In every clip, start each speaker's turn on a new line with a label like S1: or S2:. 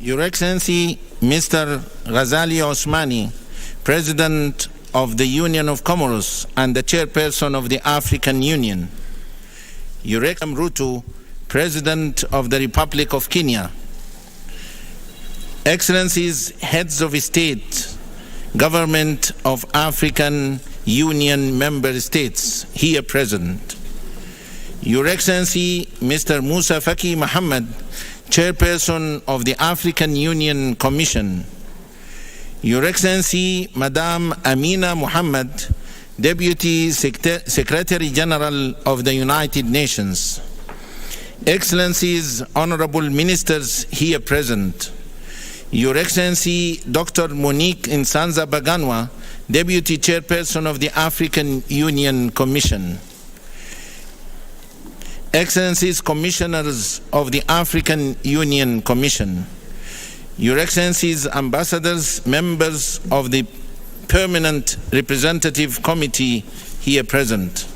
S1: Your Excellency, Mr. Ghazali Osmani, President of the Union of Comoros and the Chairperson of the African Union. Your Excellency Ruto, President of the Republic of Kenya. Excellencies, Heads of State, Government of African Union Member States, here present. Your Excellency, Mr. Musa Faki Mohammed, Chairperson of the African Union Commission. Your Excellency, Madam Amina Mohammed, Deputy Secretary General of the United Nations. Excellencies, Honorable Ministers here present. Your Excellency, Dr. Monique Nsanza Baganwa, Deputy Chairperson of the African Union Commission. Excellencies, Commissioners of the African Union Commission. Your Excellencies, Ambassadors, members of the Permanent Representative Committee here present.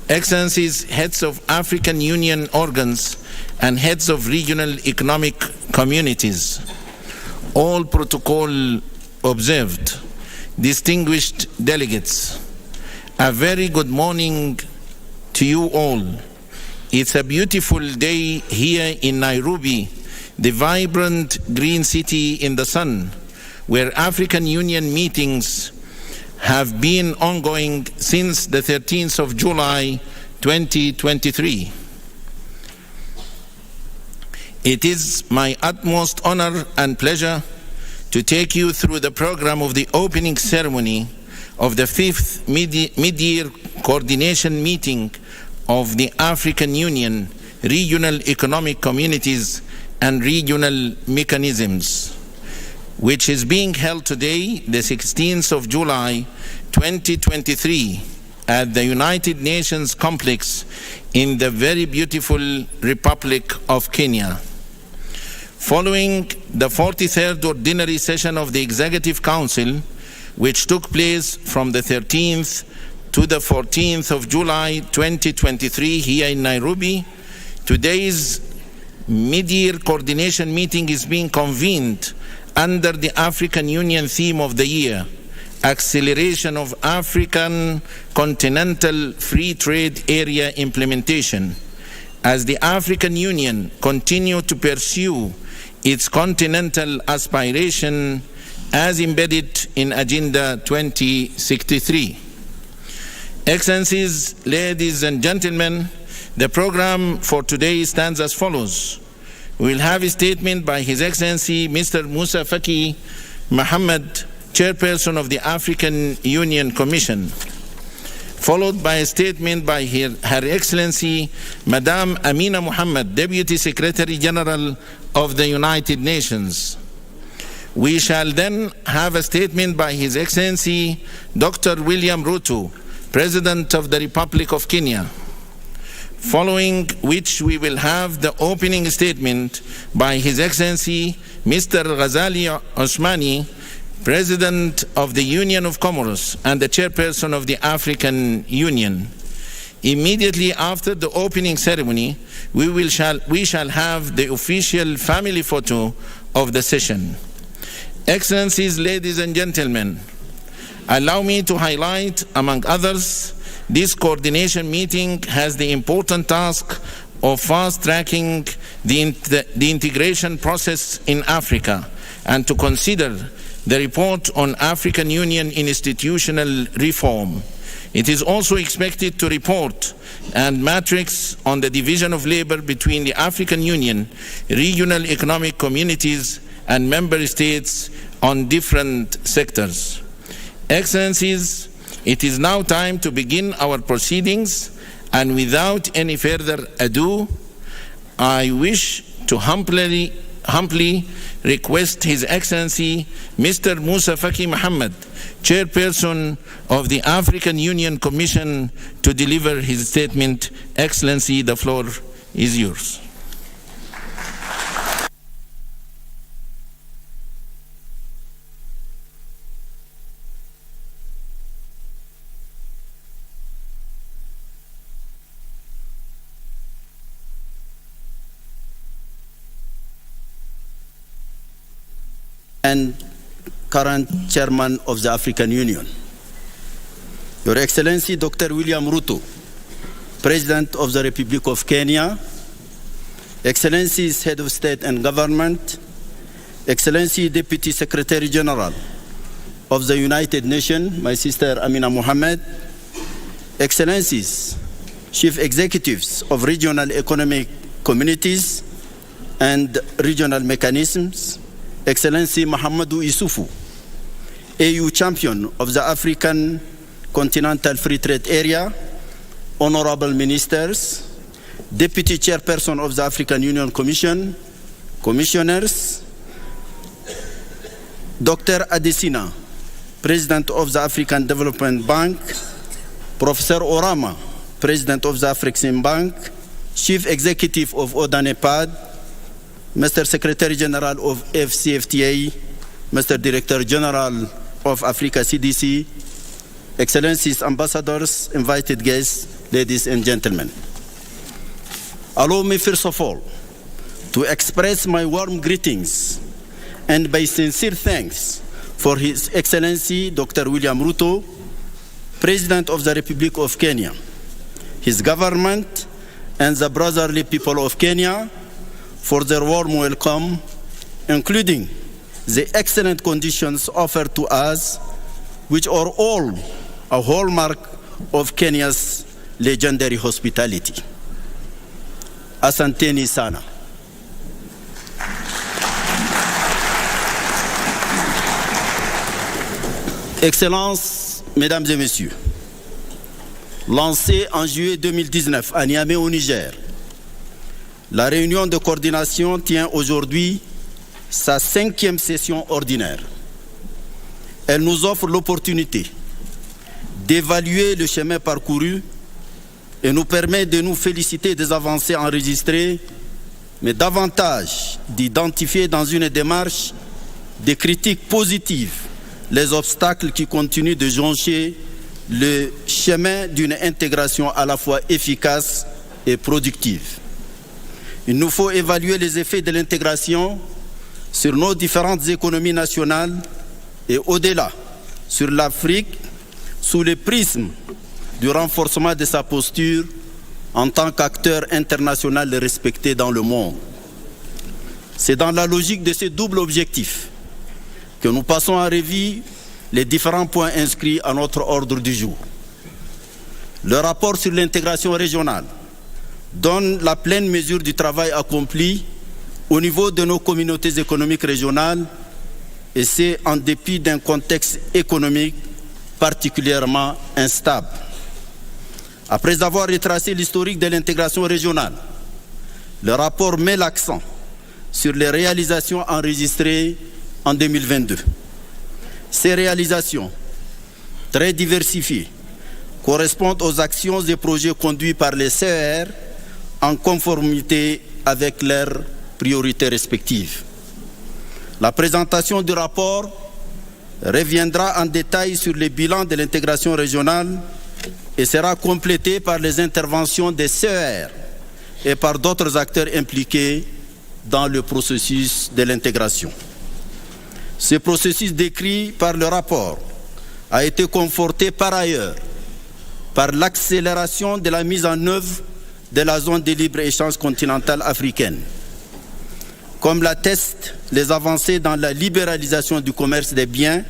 S1: Excellencies, heads of African Union organs and heads of regional economic communities. All protocol observed. Distinguished delegates, a very good morning to you all. It's a beautiful day here in Nairobi, the vibrant green city in the sun, where African Union meetings have been ongoing since the 13th of July 2023. It is my utmost honor and pleasure to take you through the program of the opening ceremony of the 5th mid-year coordination meeting of the African Union, Regional Economic Communities and Regional Mechanisms, which is being held today, the 16th of July 2023, at the United Nations complex in the very beautiful Republic of Kenya. Following the 43rd ordinary session of the Executive Council, which took place from the 13th to the 14th of July 2023 here in Nairobi, today's mid-year coordination meeting is being convened under the African Union theme of the year, Acceleration of African Continental Free Trade Area Implementation, as the African Union continue to pursue its continental aspiration as embedded in Agenda 2063. Excellencies, ladies and gentlemen, the program for today stands as follows. We will have a statement by His Excellency Mr. Musa Faki Mohammed, Chairperson of the African Union Commission, followed by a statement by Her Excellency Madam Amina Mohammed, Deputy Secretary General of the United Nations. We shall then have a statement by His Excellency Dr. William Ruto, President of the Republic of Kenya, following which we will have the opening statement by His Excellency Mr. Ghazali Osmani, President of the Union of Comoros and the Chairperson of the African Union. Immediately after the opening ceremony, we shall have the official family photo of the session. Excellencies, ladies and gentlemen, allow me to highlight, among others, this coordination meeting has the important task of fast-tracking the integration process in Africa and to consider the report on African Union institutional reform. It is also expected to report and matrix on the division of labor between the African Union, regional economic communities, and member states on different sectors. Excellencies, it is now time to begin our proceedings, and without any further ado, I wish to humbly request His Excellency Mr. Musa Faki Mohammed, Chairperson of the African Union Commission, to deliver his statement. Excellency, the floor is yours.
S2: and current Chairman of the African Union. Your Excellency Dr. William Ruto, President of the Republic of Kenya, Excellencies Head of State and Government, Excellency Deputy Secretary General of the United Nations, my sister Amina Mohammed, Excellencies, Chief Executives of Regional Economic Communities and Regional Mechanisms, Excellency Mahamadou Issoufou, AU Champion of the African Continental Free Trade Area, Honorable Ministers, Deputy Chairperson of the African Union Commission, Commissioners, Dr. Adesina, President of the African Development Bank, Professor Orama, President of the Afrexim Bank, Chief Executive of ODA-NEPAD, Mr. Secretary General of FCFTA, Mr. Director General of Africa CDC, Excellencies, Ambassadors, invited guests, ladies and gentlemen. Allow me first of all to express my warm greetings and my sincere thanks for His Excellency Dr. William Ruto, President of the Republic of Kenya, his government, and the brotherly people of Kenya for their warm welcome, including the excellent conditions offered to us, which are all a hallmark of Kenya's legendary hospitality. Asanteni sana. Excellences, Mesdames et Messieurs, lancée en juillet 2019 à Niamey au Niger, la réunion de coordination tient aujourd'hui sa 5e session ordinaire. Elle nous offre l'opportunité d'évaluer le chemin parcouru et nous permet de nous féliciter des avancées enregistrées, mais davantage d'identifier dans une démarche des critiques positives les obstacles qui continuent de joncher le chemin d'une intégration à la fois efficace et productive. Il nous faut évaluer les effets de l'intégration sur nos différentes économies nationales et au-delà, sur l'Afrique, sous le prisme du renforcement de sa posture en tant qu'acteur international respecté dans le monde. C'est dans la logique de ce double objectif que nous passons en revue les différents points inscrits à notre ordre du jour. Le rapport sur l'intégration régionale donne la pleine mesure du travail accompli au niveau de nos communautés économiques régionales, et c'est en dépit d'un contexte économique particulièrement instable. Après avoir retracé l'historique de l'intégration régionale, le rapport met l'accent sur les réalisations enregistrées en 2022. Ces réalisations, très diversifiées, correspondent aux actions et projets conduits par les CER en conformité avec leurs priorités respectives. La présentation du rapport reviendra en détail sur les bilans de l'intégration régionale et sera complétée par les interventions des CER et par d'autres acteurs impliqués dans le processus de l'intégration. Ce processus décrit par le rapport a été conforté par ailleurs par l'accélération de la mise en œuvre de la zone de libre-échange continentale africaine. Comme l'attestent les avancées dans la libéralisation du commerce des biens,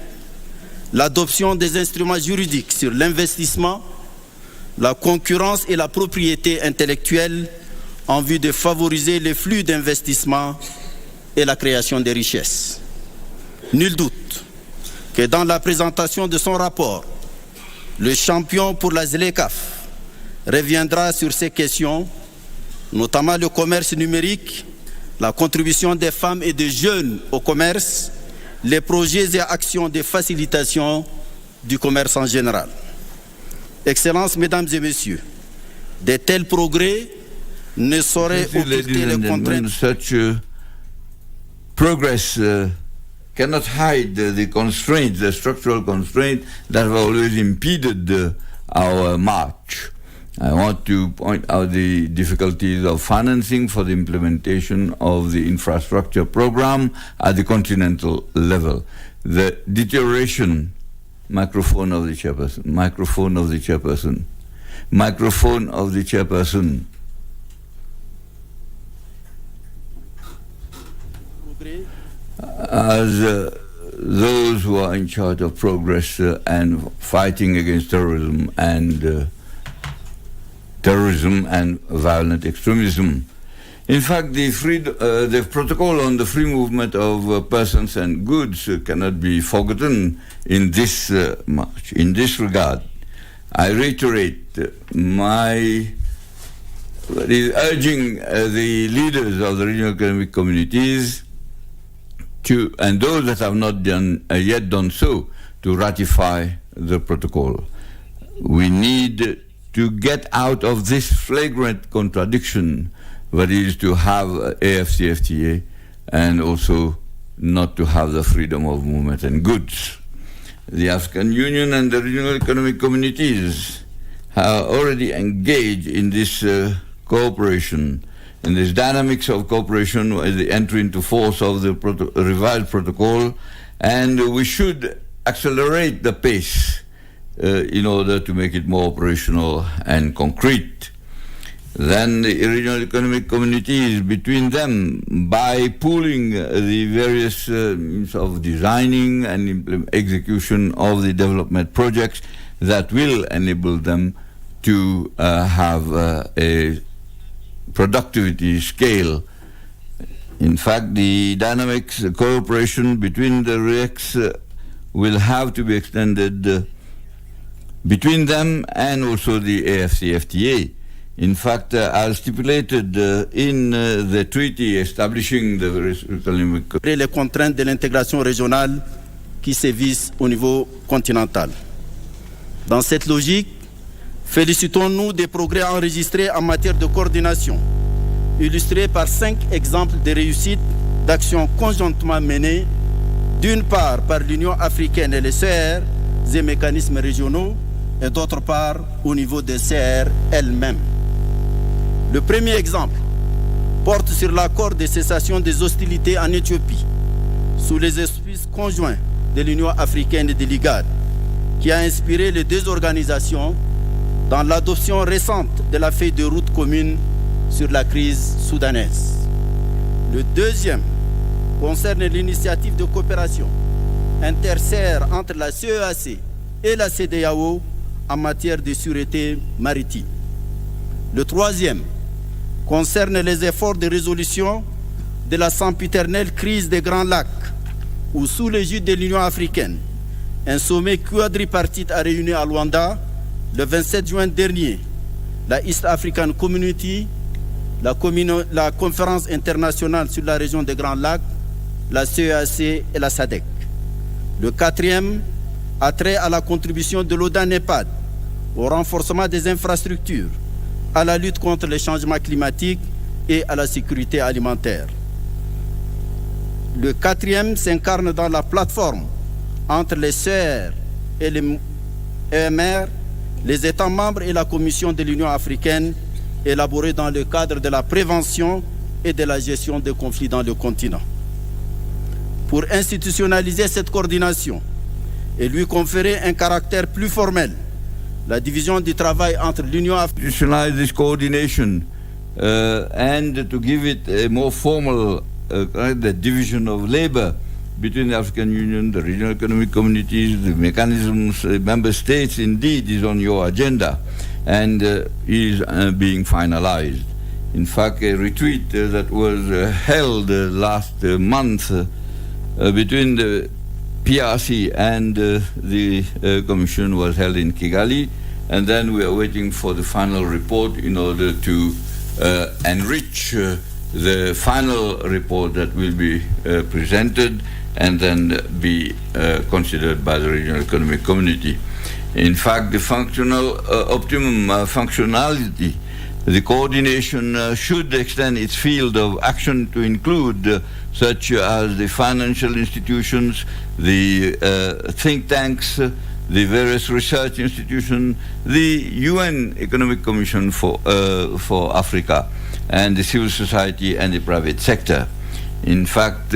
S2: l'adoption des instruments juridiques sur l'investissement, la concurrence et la propriété intellectuelle en vue de favoriser les flux d'investissement et la création de richesses. Nul doute que dans la présentation de son rapport, le champion pour la ZLECAf reviendra sur ces questions, notamment le commerce numérique, la contribution des femmes et des jeunes au commerce, les projets et actions de facilitation du commerce en général. Excellences, Mesdames et Messieurs, de tels progrès ne sauraient occulter les contraintes.
S3: Such progress cannot hide the constraints, the structural constraints that have always impeded our march. I want to point out the difficulties of financing for the implementation of the infrastructure program at the continental level. The deterioration, microphone of the chairperson, microphone of the chairperson, microphone of the chairperson. As those who are in charge of progress and fighting against terrorism and violent extremism. In fact, the protocol on the free movement of persons and goods cannot be forgotten in this march. In this regard, I reiterate my urging the leaders of the regional economic communities and those that have not yet done so, to ratify the protocol. We need to get out of this flagrant contradiction that is to have AFCFTA and also not to have the freedom of movement and goods. The African Union and the regional economic communities have already engaged in this cooperation, in this dynamics of cooperation with the entry into force of the revised protocol, and we should accelerate the pace in order to make it more operational and concrete. Then the regional economic communities between them, by pooling the various means of designing and execution of the development projects that will enable them to have a productivity scale. In fact, the dynamics, the cooperation between the REX will have to be extended between them and also the AFCFTA. In fact, as stipulated in the treaty establishing the
S2: les contraintes de l'intégration régionale qui sévissent au niveau continental. Dans cette logique, félicitons-nous des progrès enregistrés en matière de coordination, illustrés par 5 exemples de réussite d'actions conjointement menées, d'une part par l'Union africaine et les CR et mécanismes régionaux, et d'autre part au niveau des CR elles-mêmes. Le premier exemple porte sur l'accord de cessation des hostilités en Éthiopie, sous les auspices conjoints de l'Union africaine et de l'IGAD, qui a inspiré les deux organisations dans l'adoption récente de la feuille de route commune sur la crise soudanaise. Le deuxième concerne l'initiative de coopération inter-CR entre la CEAC et la CEDEAO en matière de sûreté maritime. Le troisième concerne les efforts de résolution de la sempiternelle crise des Grands Lacs, où sous l'égide de l'Union africaine, un sommet quadripartite a réuni à Luanda le 27 juin dernier la East African Community, la conférence internationale sur la région des Grands Lacs, la CEAC et la SADC. Le quatrième a trait à la contribution de l'ODA-NEPAD au renforcement des infrastructures, à la lutte contre les changements climatiques et à la sécurité alimentaire. Le quatrième s'incarne dans la plateforme entre les CR et les EMR, les États membres et la Commission de l'Union africaine, élaborée dans le cadre de la prévention et de la gestion des conflits dans le continent. Pour institutionnaliser cette coordination et lui conférer un caractère plus formel, la division du travail entre l'Union africaine
S3: institutionalize this coordination and to give it a more formal the division of labor between the African Union, the regional economic communities, the mechanisms, member states indeed is on your agenda and is being finalized. In fact, a retreat that was held last month between the PRC and the Commission was held in Kigali, and then we are waiting for the final report in order to enrich the final report that will be presented and then be considered by the regional economic community. In fact, the functional optimum functionality, the coordination should extend its field of action to include such as the financial institutions, the think tanks, the various research institutions, the UN Economic Commission for Africa, and the civil society and the private sector. In fact,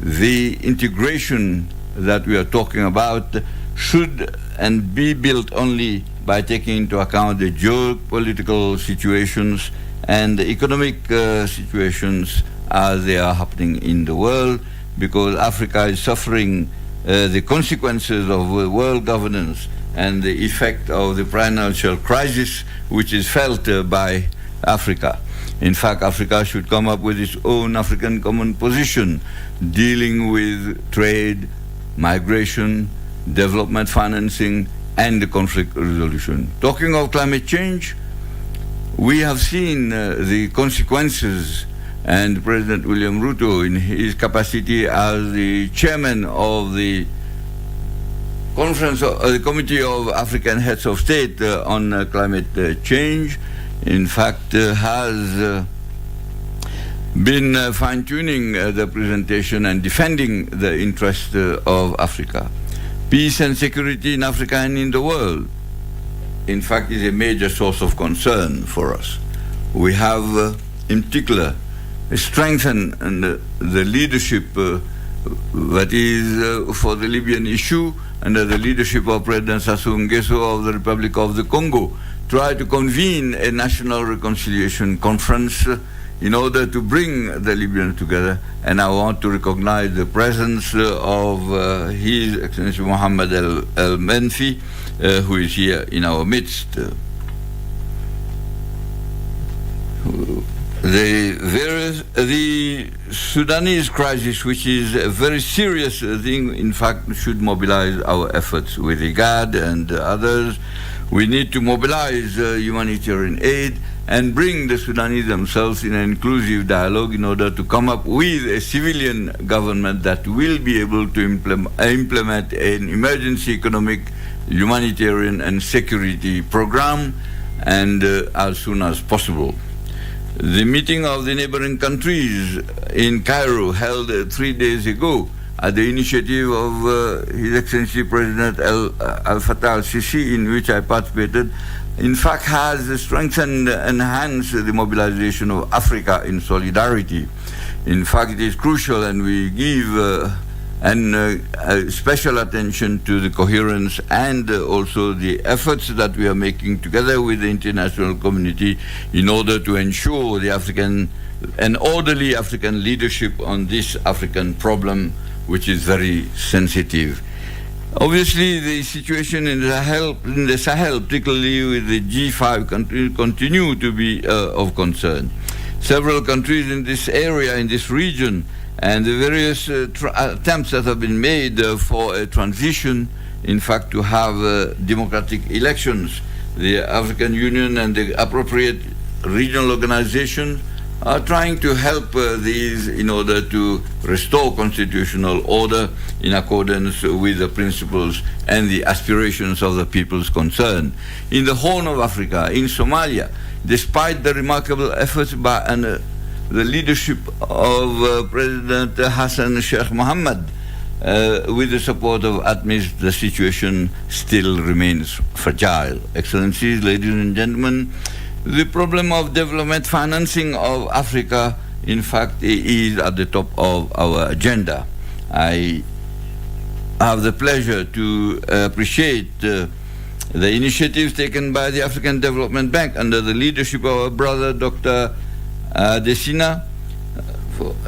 S3: the integration that we are talking about should and be built only by taking into account the geopolitical situations and the economic situations as they are happening in the world, because Africa is suffering the consequences of world governance and the effect of the financial crisis which is felt by Africa. In fact, Africa should come up with its own African common position dealing with trade, migration, development financing, and the conflict resolution. Talking of climate change, we have seen the consequences, and President William Ruto, in his capacity as the chairman of the conference, the Committee of African Heads of State on climate change, in fact, has been fine-tuning the presentation and defending the interest of Africa. Peace and security in Africa and in the world, in fact, is a major source of concern for us. We have, in particular, strengthened the leadership that is for the Libyan issue under the leadership of President Sassou Nguesso of the Republic of the Congo, try to convene a national reconciliation conference in order to bring the Libyans together. And I want to recognize the presence of His Excellency Mohammed El-Menfi, who is here in our midst. The Sudanese crisis, which is a very serious thing, in fact, should mobilize our efforts with IGAD and others. We need to mobilize humanitarian aid and bring the Sudanese themselves in an inclusive dialogue in order to come up with a civilian government that will be able to implement an emergency economic, humanitarian and security program, and as soon as possible. The meeting of the neighboring countries in Cairo, held 3 days ago at the initiative of His Excellency President Al-Fattah al-Sisi, in which I participated, in fact has strengthened and enhanced the mobilization of Africa in solidarity. In fact, it is crucial, and we give special attention to the coherence and also the efforts that we are making together with the international community in order to ensure an orderly African leadership on this African problem, which is very sensitive. Obviously, the situation in the Sahel, particularly with the G5 countries, continue to be of concern. Several countries in this area, in this region, and the various attempts that have been made for a transition, in fact, to have democratic elections. The African Union and the appropriate regional organizations are trying to help these in order to restore constitutional order in accordance with the principles and the aspirations of the peoples concerned. In the Horn of Africa, in Somalia, despite the remarkable efforts by the leadership of President Hassan Sheikh Mohammed, with the support of ATMIS, the situation still remains fragile. Excellencies, ladies and gentlemen, the problem of development financing of Africa, in fact, is at the top of our agenda. I have the pleasure to appreciate the initiatives taken by the African Development Bank under the leadership of our brother, Dr. Desina,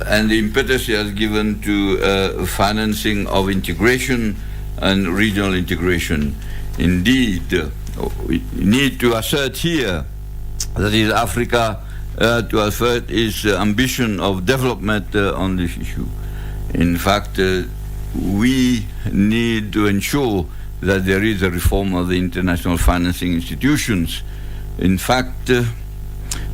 S3: and the impetus he has given to financing of integration and regional integration. Indeed, we need to assert here that is Africa to assert its ambition of development on this issue. In fact, we need to ensure that there is a reform of the international financing institutions. In fact,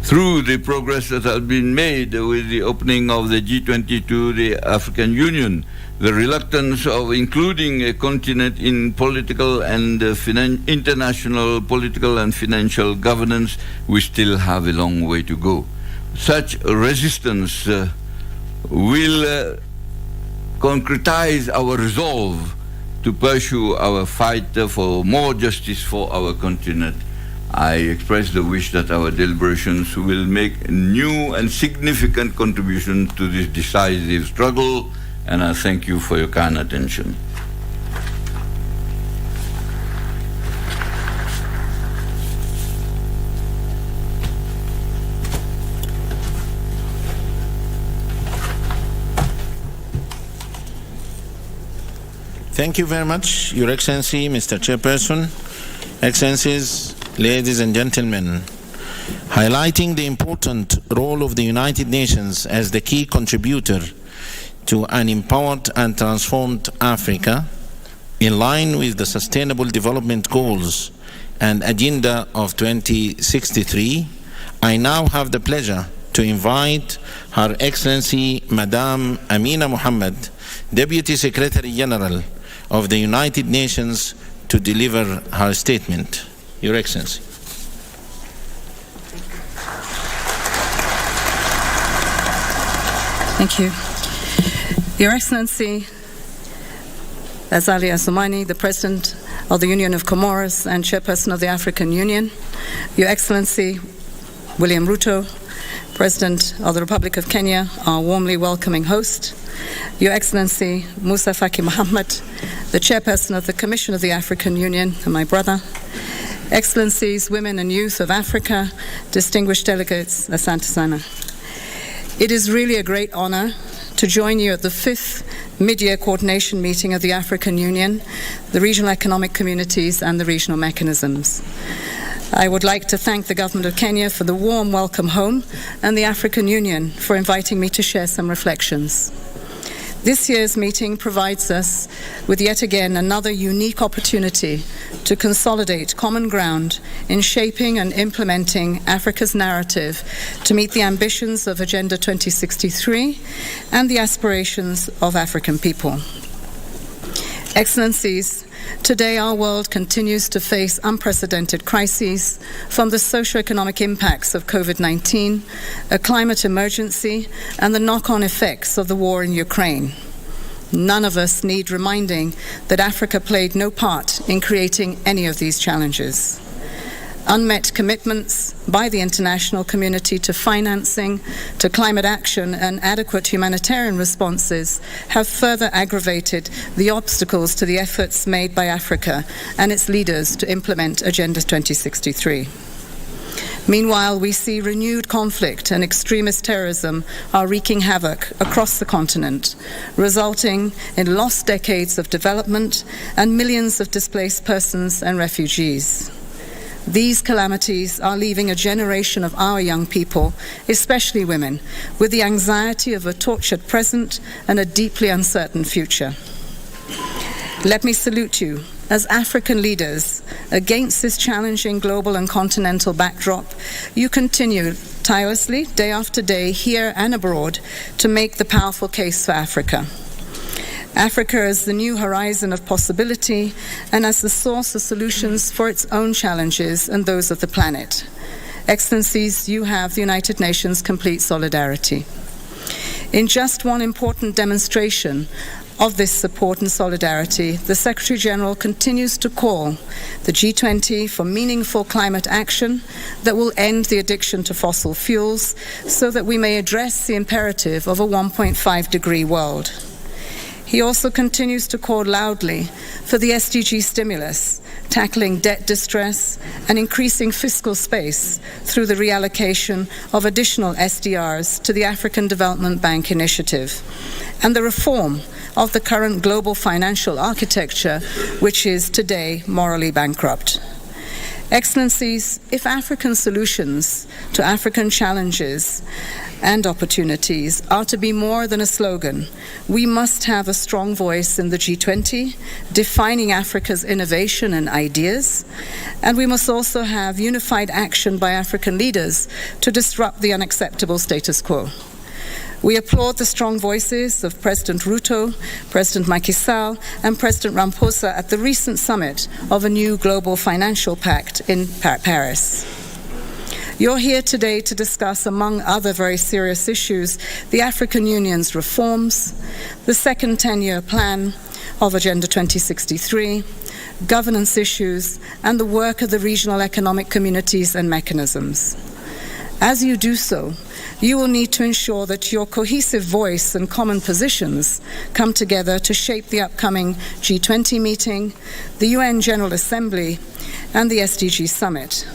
S3: through the progress that has been made with the opening of the G20 to the African Union, the reluctance of including a continent in political and international political and financial governance, we still have a long way to go. Such resistance will concretize our resolve to pursue our fight for more justice for our continent. I express the wish that our deliberations will make new and significant contribution to this decisive struggle, and I thank you for your kind attention.
S1: Thank you very much, Your Excellency, Mr. Chairperson, Excellencies, ladies and gentlemen. Highlighting the important role of the United Nations as the key contributor to an empowered and transformed Africa, in line with the Sustainable Development Goals and Agenda of 2063, I now have the pleasure to invite Her Excellency Madame Amina Mohammed, Deputy Secretary General of the United Nations, to deliver her statement. Your Excellency.
S4: Thank you. Your Excellency, Azali Assoumani, the President of the Union of Comoros and Chairperson of the African Union, Your Excellency William Ruto, President of the Republic of Kenya, our warmly welcoming host, Your Excellency Musa Faki Mohammed, the Chairperson of the Commission of the African Union, and my brother, Excellencies, women and youth of Africa, distinguished delegates, Asante Sana. It is really a great honor to join you at the 5th mid-year coordination meeting of the African Union, the regional economic communities, and the regional mechanisms. I would like to thank the Government of Kenya for the warm welcome home and the African Union for inviting me to share some reflections. This year's meeting provides us with yet again another unique opportunity to consolidate common ground in shaping and implementing Africa's narrative to meet the ambitions of Agenda 2063 and the aspirations of African people. Excellencies, today our world continues to face unprecedented crises, from the socio-economic impacts of COVID-19, a climate emergency, and the knock-on effects of the war in Ukraine. None of us need reminding that Africa played no part in creating any of these challenges. Unmet commitments by the international community to financing, to climate action, and adequate humanitarian responses have further aggravated the obstacles to the efforts made by Africa and its leaders to implement Agenda 2063. Meanwhile, we see renewed conflict and extremist terrorism are wreaking havoc across the continent, resulting in lost decades of development and millions of displaced persons and refugees. These calamities are leaving a generation of our young people, especially women, with the anxiety of a tortured present and a deeply uncertain future. Let me salute you as African leaders. Against this challenging global and continental backdrop, you continue tirelessly, day after day, here and abroad, to make the powerful case for Africa. Africa as the new horizon of possibility and as the source of solutions for its own challenges and those of the planet. Excellencies, you have the United Nations' complete solidarity. In just one important demonstration of this support and solidarity, the Secretary General continues to call the G20 for meaningful climate action that will end the addiction to fossil fuels so that we may address the imperative of a 1.5-degree world. He also continues to call loudly for the SDG stimulus, tackling debt distress and increasing fiscal space through the reallocation of additional SDRs to the African Development Bank initiative, and the reform of the current global financial architecture, which is today morally bankrupt. Excellencies, if African solutions to African challenges and opportunities are to be more than a slogan, we must have a strong voice in the G20, defining Africa's innovation and ideas, and we must also have unified action by African leaders to disrupt the unacceptable status quo. We applaud the strong voices of President Ruto, President Macky Sall, and President Ramaphosa at the recent summit of a new global financial pact in Paris. You're here today to discuss, among other very serious issues, the African Union's reforms, the second 10-year plan, of Agenda 2063, governance issues, and the work of the regional economic communities and mechanisms. As you do so, you will need to ensure that your cohesive voice and common positions come together to shape the upcoming G20 meeting, the UN General Assembly, and the SDG Summit.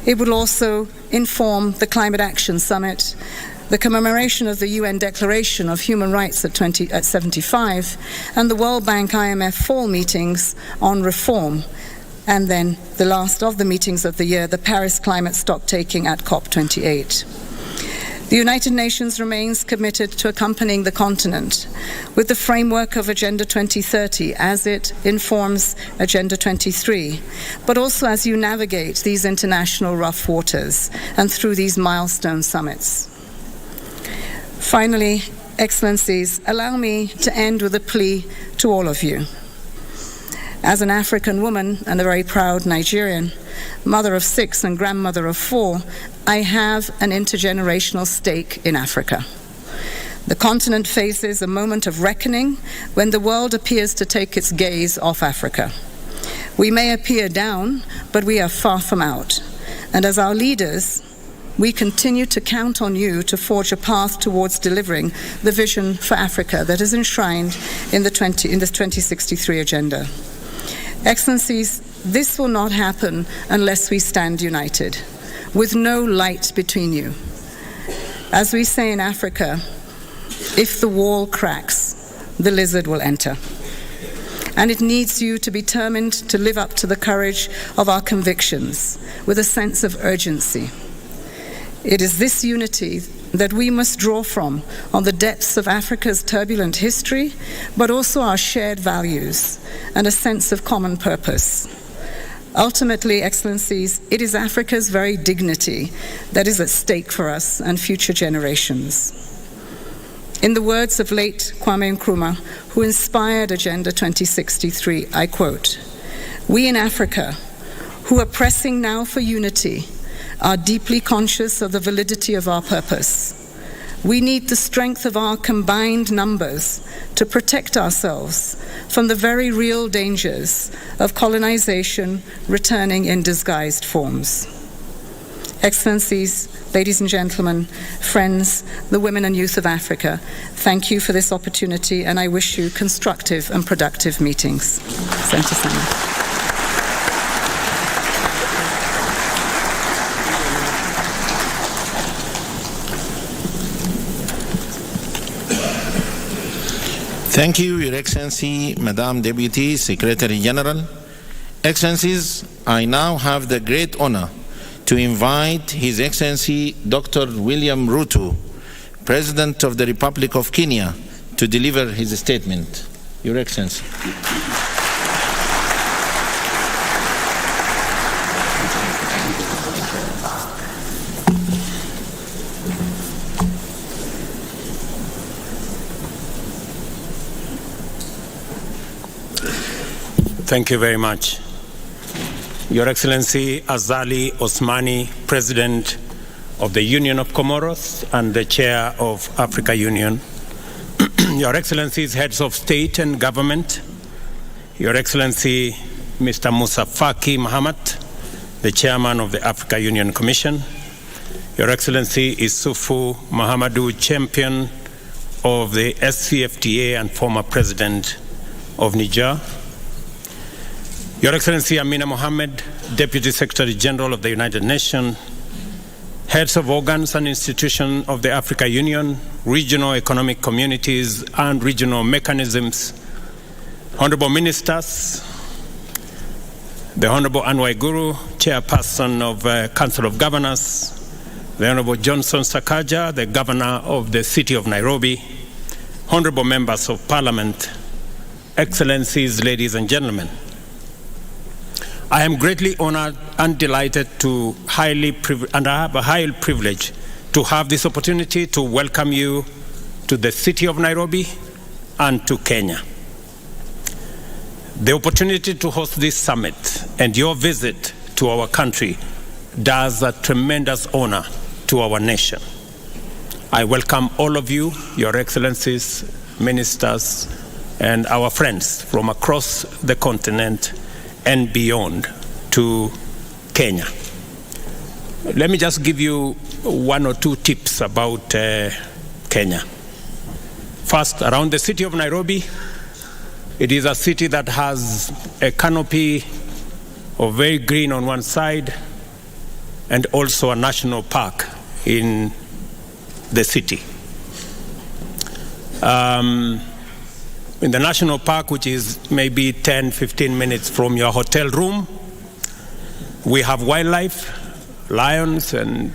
S4: It will also inform the Climate Action Summit, the commemoration of the UN Declaration of Human Rights at 75, and the World Bank IMF fall meetings on reform, and then the last of the meetings of the year, the Paris Climate Stocktaking at COP28. The United Nations remains committed to accompanying the continent with the framework of Agenda 2030 as it informs Agenda 23, but also as you navigate these international rough waters and through these milestone summits. Finally, Excellencies, allow me to end with a plea to all of you. As an African woman and a very proud Nigerian, mother of 6 and grandmother of 4, I have an intergenerational stake in Africa. The continent faces a moment of reckoning when the world appears to take its gaze off Africa. We may appear down, but we are far from out. And as our leaders, we continue to count on you to forge a path towards delivering the vision for Africa that is enshrined in this 2063 agenda. Excellencies, this will not happen unless we stand united, with no light between you. As we say in Africa, if the wall cracks, the lizard will enter. And it needs you to be determined to live up to the courage of our convictions with a sense of urgency. It is this unity that we must draw from on the depths of Africa's turbulent history, but also our shared values and a sense of common purpose. Ultimately, Excellencies, it is Africa's very dignity that is at stake for us and future generations. In the words of late Kwame Nkrumah, who inspired Agenda 2063, I quote, "We in Africa, who are pressing now for unity, are deeply conscious of the validity of our purpose. We need the strength of our combined numbers to protect ourselves from the very real dangers of colonization returning in disguised forms." Excellencies, ladies and gentlemen, friends, the women and youth of Africa, thank you for this opportunity, and I wish you constructive and productive meetings. Senator Sanders.
S1: Thank you, Your Excellency, Madame Deputy Secretary General. Excellencies, I now have the great honor to invite His Excellency Dr. William Ruto, President of the Republic of Kenya, to deliver his statement. Your Excellency.
S5: Thank you very much. Your Excellency Azali Osmani, President of the Union of Comoros and the Chair of Africa Union, Your Excellencies, Heads of State and Government, Your Excellency Mr. Musa Faki Mahamat, the Chairman of the Africa Union Commission, Your Excellency Isufu Mahamadou, Champion of the SCFTA and former President of Niger, Your Excellency Amina Mohammed, Deputy Secretary General of the United Nations, heads of organs and institutions of the Africa Union, regional economic communities and regional mechanisms, honorable ministers, the Honorable Anwar Guru, Chairperson of Council of Governors, the Honorable Johnson Sakaja, the Governor of the City of Nairobi, honorable members of Parliament, Excellencies, ladies and gentlemen. I am greatly honored and delighted and I have a high privilege to have this opportunity to welcome you to the city of Nairobi and to Kenya. The opportunity to host this summit and your visit to our country does a tremendous honor to our nation. I welcome all of you, Your Excellencies, ministers, and our friends from across the continent and beyond to Kenya. Let me just give you one or two tips about Kenya. First, around the city of Nairobi, it is a city that has a canopy of very green on one side and also a national park in the city. In the national park, which is maybe 10-15 minutes from your hotel room, we have wildlife, lions and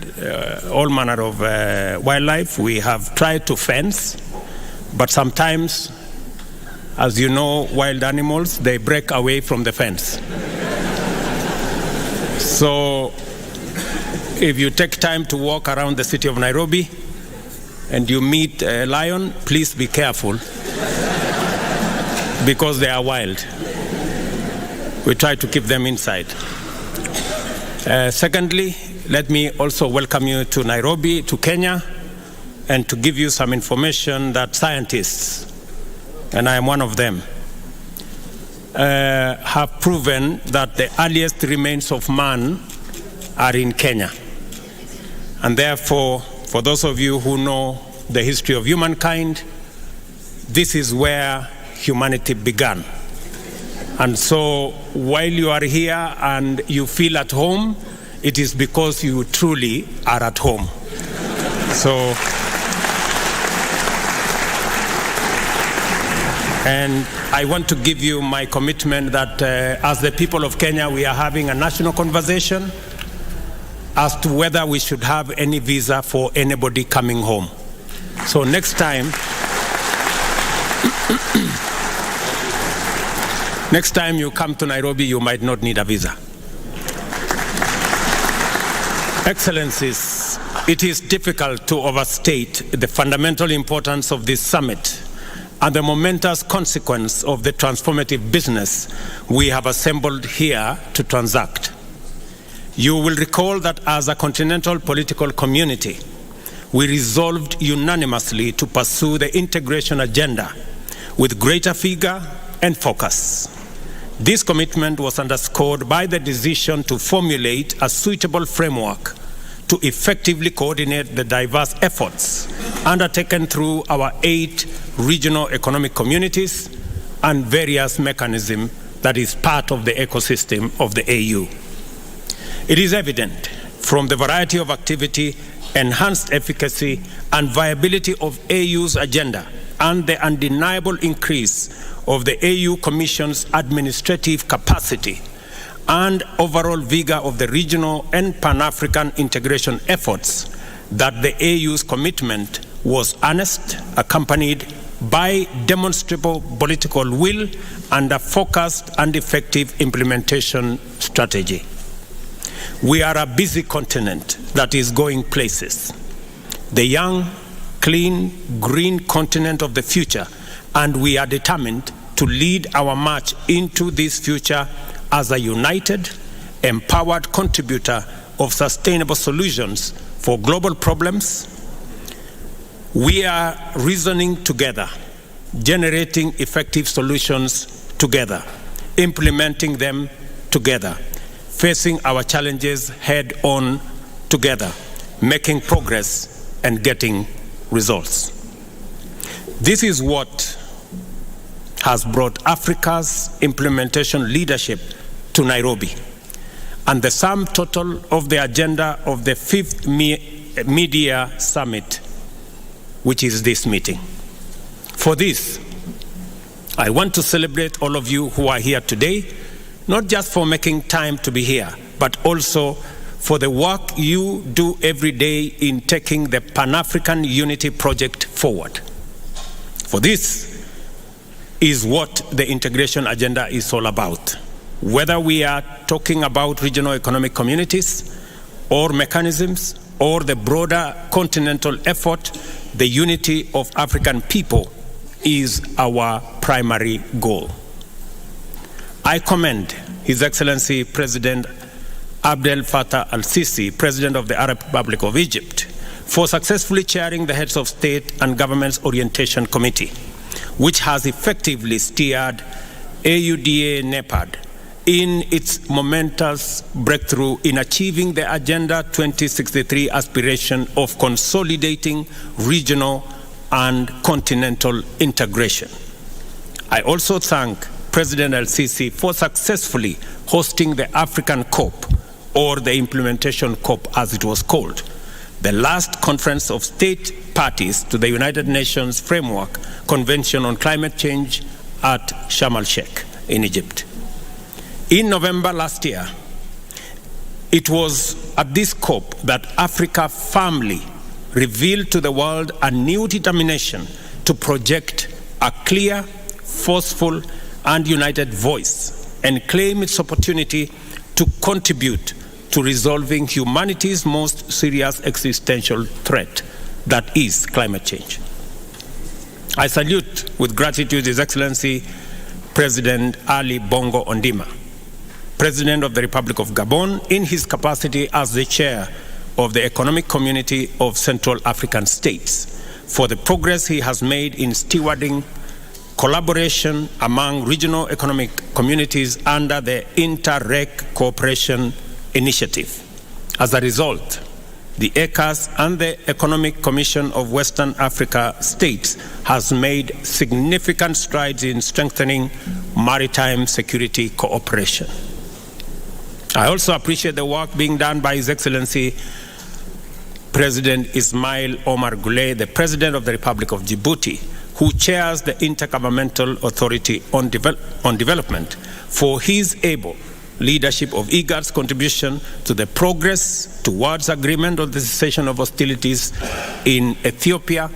S5: all manner of wildlife. We have tried to fence, but sometimes, as you know, wild animals, they break away from the fence. So if you take time to walk around the city of Nairobi and you meet a lion, please be careful because they are wild. We try to keep them inside. Secondly, let me also welcome you to Nairobi, to Kenya, and to give you some information that scientists, and I am one of them, have proven that the earliest remains of man are in Kenya. And therefore, for those of you who know the history of humankind, this is where humanity began. And so while you are here and you feel at home, it is because you truly are at home. So, and I want to give you my commitment that as the people of Kenya, we are having a national conversation as to whether we should have any visa for anybody coming home. So next time, next time you come to Nairobi, you might not need a visa. Excellencies, it is difficult to overstate the fundamental importance of this summit and the momentous consequence of the transformative business we have assembled here to transact. You will recall that as a continental political community, we resolved unanimously to pursue the integration agenda with greater vigor and focus. This commitment was underscored by the decision to formulate a suitable framework to effectively coordinate the diverse efforts undertaken through our 8 regional economic communities and various mechanisms that is part of the ecosystem of the AU. It is evident from the variety of activity, enhanced efficacy and viability of AU's agenda and the undeniable increase of the AU Commission's administrative capacity and overall vigor of the regional and Pan-African integration efforts that the AU's commitment was earnest, accompanied by demonstrable political will and a focused and effective implementation strategy. We are a busy continent that is going places. The young, clean, green continent of the future, and we are determined to lead our march into this future as a united, empowered contributor of sustainable solutions for global problems. We are reasoning together, generating effective solutions together, implementing them together, facing our challenges head on together, making progress and getting results. This is what has brought Africa's implementation leadership to Nairobi, and the sum total of the agenda of the 5th Media Summit, which is this meeting. For this, I want to celebrate all of you who are here today, not just for making time to be here, but also for the work you do every day in taking the Pan-African Unity Project forward. For this is what the integration agenda is all about. Whether we are talking about regional economic communities or mechanisms or the broader continental effort, the unity of African people is our primary goal. I commend His Excellency President Abdel Fattah al-Sisi, President of the Arab Republic of Egypt, for successfully chairing the Heads of State and Government's Orientation Committee, which has effectively steered AUDA-NEPAD in its momentous breakthrough in achieving the Agenda 2063 aspiration of consolidating regional and continental integration. I also thank President El-Sisi for successfully hosting the African COP, or the Implementation COP as it was called, the last conference of state parties to the United Nations Framework Convention on Climate Change at Sharm el-Sheikh in Egypt. In November last year, it was at this COP that Africa firmly revealed to the world a new determination to project a clear, forceful, and united voice and claim its opportunity to contribute to resolving humanity's most serious existential threat, that is climate change. I salute with gratitude His Excellency President Ali Bongo Ondimba, President of the Republic of Gabon, in his capacity as the chair of the Economic Community of Central African States, for the progress he has made in stewarding collaboration among regional economic communities under the Inter-Reg Cooperation Initiative. As a result, the ECAS and the Economic Commission of Western Africa States has made significant strides in strengthening maritime security cooperation. I also appreciate the work being done by His Excellency President Ismail Omar Guelleh, the President of the Republic of Djibouti, who chairs the Intergovernmental Authority on Development, for his able leadership of IGAD's contribution to the progress towards agreement on the cessation of hostilities in Ethiopia,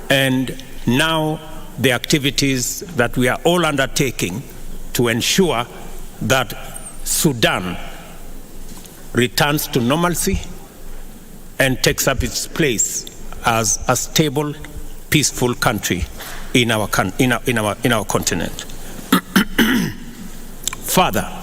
S5: and now the activities that we are all undertaking to ensure that Sudan returns to normalcy and takes up its place as a stable, peaceful country in our continent. Further,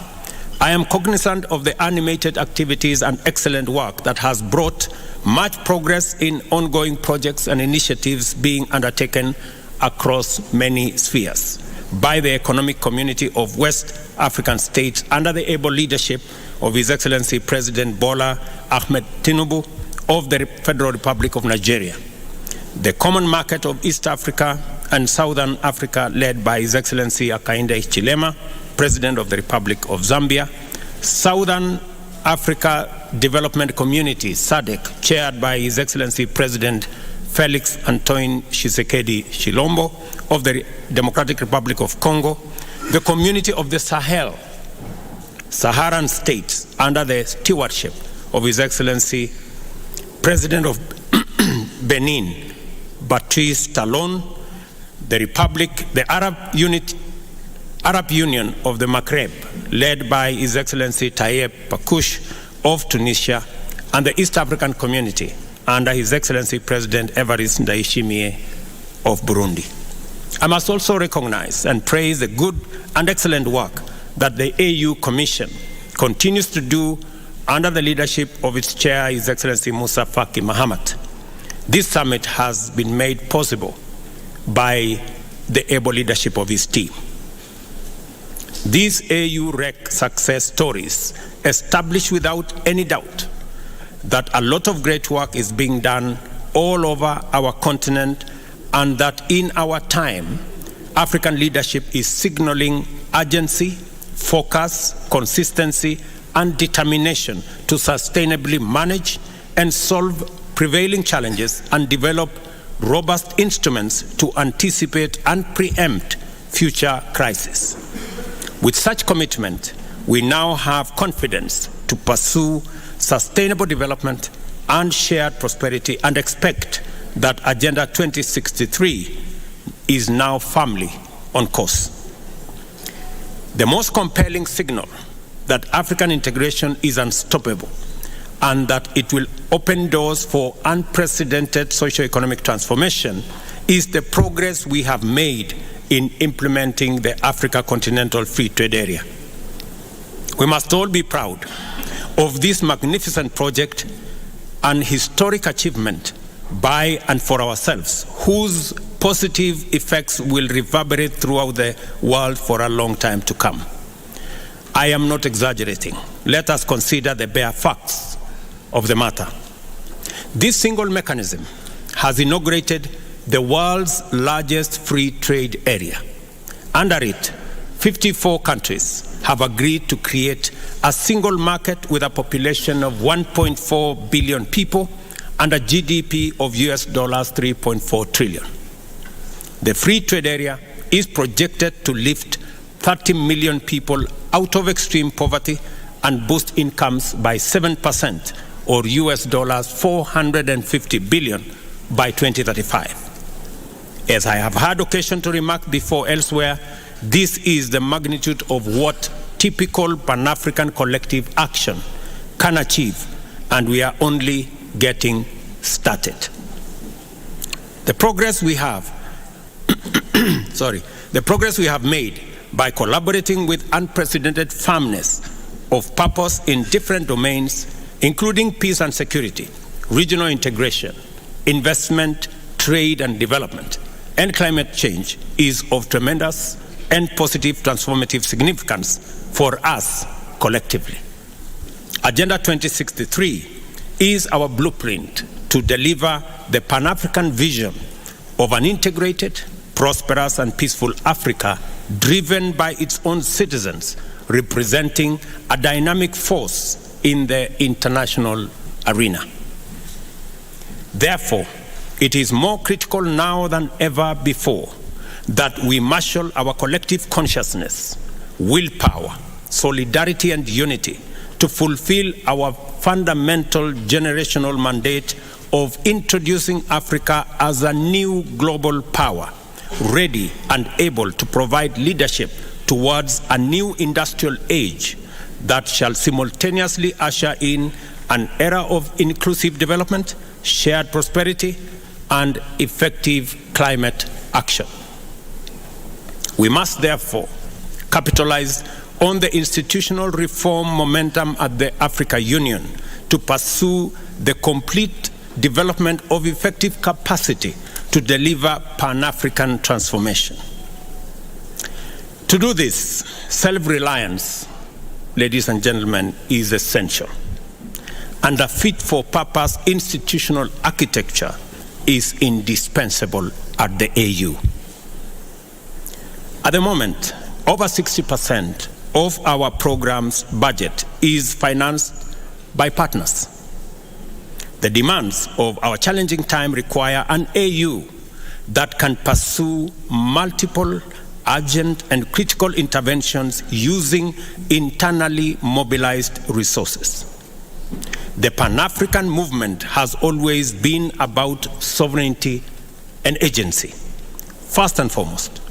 S5: I am cognizant of the animated activities and excellent work that has brought much progress in ongoing projects and initiatives being undertaken across many spheres by the Economic Community of West African States under the able leadership of His Excellency President Bola Ahmed Tinubu of the Federal Republic of Nigeria, the Common Market of East Africa and Southern Africa led by His Excellency Hakainde Hichilema, President of the Republic of Zambia, Southern Africa Development Community, SADC, chaired by His Excellency President Felix Antoine Tshisekedi Tshilombo of the Democratic Republic of Congo, the Community of the Sahel, Saharan states under the stewardship of His Excellency President of Benin, Patrice Talon, the Arab Union of the Maghreb, led by His Excellency Tayeb Pakouche of Tunisia, and the East African Community under His Excellency President Evariste Ndayishimiye of Burundi. I must also recognize and praise the good and excellent work that the AU Commission continues to do under the leadership of its chair, His Excellency Moussa Faki Mahamat. This summit has been made possible by the able leadership of his team. These AU-REC success stories establish without any doubt that a lot of great work is being done all over our continent, and that in our time, African leadership is signaling urgency, focus, consistency, and determination to sustainably manage and solve prevailing challenges and develop robust instruments to anticipate and preempt future crises. With such commitment, we now have confidence to pursue sustainable development and shared prosperity, and expect that Agenda 2063 is now firmly on course. The most compelling signal that African integration is unstoppable and that it will open doors for unprecedented socio-economic transformation is the progress we have made in implementing the Africa Continental Free Trade Area. We must all be proud of this magnificent project, an historic achievement by and for ourselves, whose positive effects will reverberate throughout the world for a long time to come. I am not exaggerating. Let us consider the bare facts of the matter. This single mechanism has inaugurated the world's largest free trade area. Under it, 54 countries have agreed to create a single market with a population of 1.4 billion people and a GDP of US dollars 3.4 trillion. The free trade area is projected to lift 30 million people out of extreme poverty and boost incomes by 7%, or US dollars 450 billion by 2035. As I have had occasion to remark before elsewhere, this is the magnitude of what typical Pan-African collective action can achieve, and we are only getting started. The progress we have made by collaborating with unprecedented firmness of purpose in different domains, including peace and security, regional integration, investment, trade and development, and climate change, is of tremendous and positive transformative significance for us collectively. Agenda 2063 is our blueprint to deliver the Pan-African vision of an integrated, prosperous and peaceful Africa driven by its own citizens, representing a dynamic force in the international arena. Therefore, it is more critical now than ever before that we marshal our collective consciousness, willpower, solidarity and unity to fulfill our fundamental generational mandate of introducing Africa as a new global power, ready and able to provide leadership towards a new industrial age that shall simultaneously usher in an era of inclusive development, shared prosperity, and effective climate action. We must therefore capitalize on the institutional reform momentum at the Africa Union to pursue the complete development of effective capacity to deliver Pan-African transformation. To do this, self-reliance, ladies and gentlemen, is essential. And a fit-for-purpose institutional architecture is indispensable at the AU. At the moment, over 60% of our program's budget is financed by partners. The demands of our challenging time require an AU that can pursue multiple urgent and critical interventions using internally mobilized resources. The Pan-African movement has always been about sovereignty and agency. First and foremost,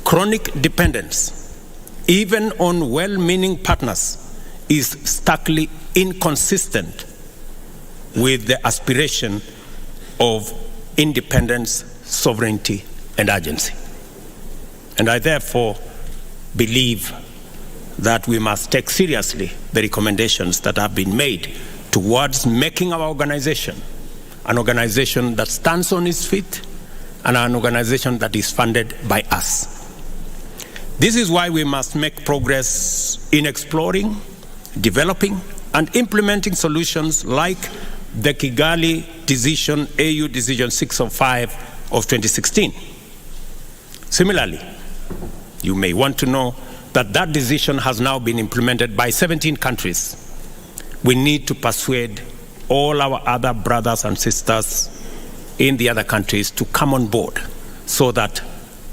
S5: chronic dependence, even on well-meaning partners, is starkly inconsistent with the aspiration of independence, sovereignty, and agency. And I therefore believe that we must take seriously the recommendations that have been made towards making our organization an organization that stands on its feet and an organization that is funded by us. This is why we must make progress in exploring, developing, and implementing solutions like the Kigali Decision, AU Decision 605 of 2016. Similarly, you may want to know that that decision has now been implemented by 17 countries. We need to persuade all our other brothers and sisters in the other countries to come on board so that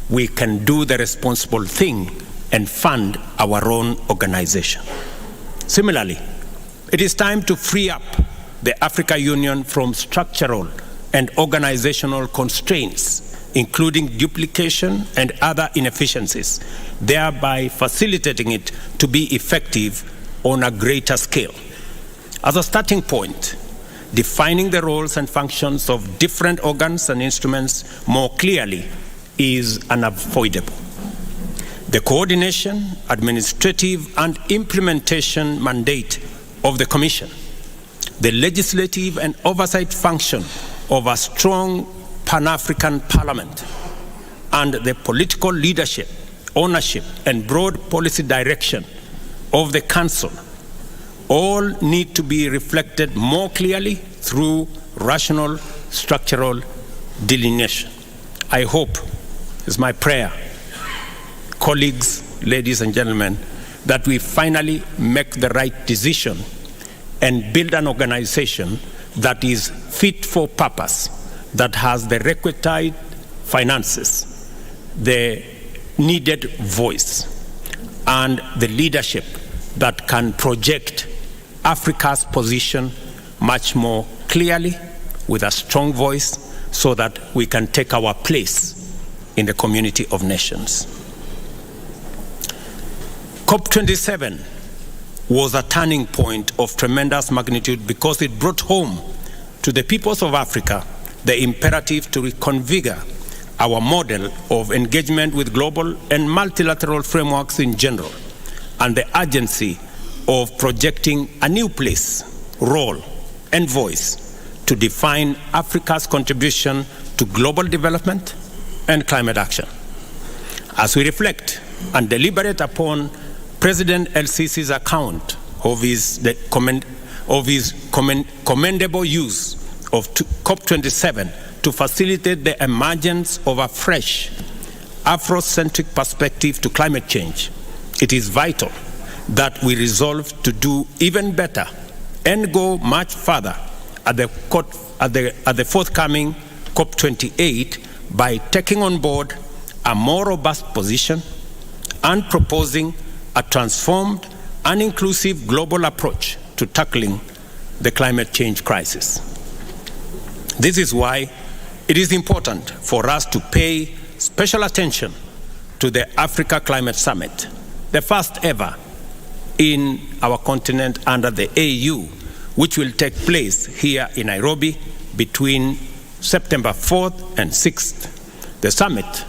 S5: we can do the responsible thing and fund our own organization. Similarly, it is time to free up the Africa Union from structural and organizational constraints, including duplication and other inefficiencies, thereby facilitating it to be effective on a greater scale. As a starting point, defining the roles and functions of different organs and instruments more clearly is unavoidable. The coordination, administrative, and implementation mandate of the Commission, the legislative and oversight function of a strong Pan-African Parliament and the political leadership, ownership, and broad policy direction of the Council all need to be reflected more clearly through rational structural delineation. I hope, it's my prayer, colleagues, ladies and gentlemen, that we finally make the right decision and build an organization that is fit for purpose, that has the requisite finances, the needed voice, and the leadership that can project Africa's position much more clearly with a strong voice so that we can take our place in the community of nations. COP27 was a turning point of tremendous magnitude because it brought home to the peoples of Africa the imperative to reconfigure our model of engagement with global and multilateral frameworks in general, and the urgency of projecting a new place, role, and voice to define Africa's contribution to global development and climate action. As we reflect and deliberate upon President El-Sisi's account of his commendable use of COP27 to facilitate the emergence of a fresh Afrocentric perspective to climate change, it is vital that we resolve to do even better and go much further at the forthcoming COP28 by taking on board a more robust position and proposing a transformed and inclusive global approach to tackling the climate change crisis. This is why it is important for us to pay special attention to the Africa Climate Summit, the first ever in our continent under the AU, which will take place here in Nairobi between September 4th and 6th. The summit,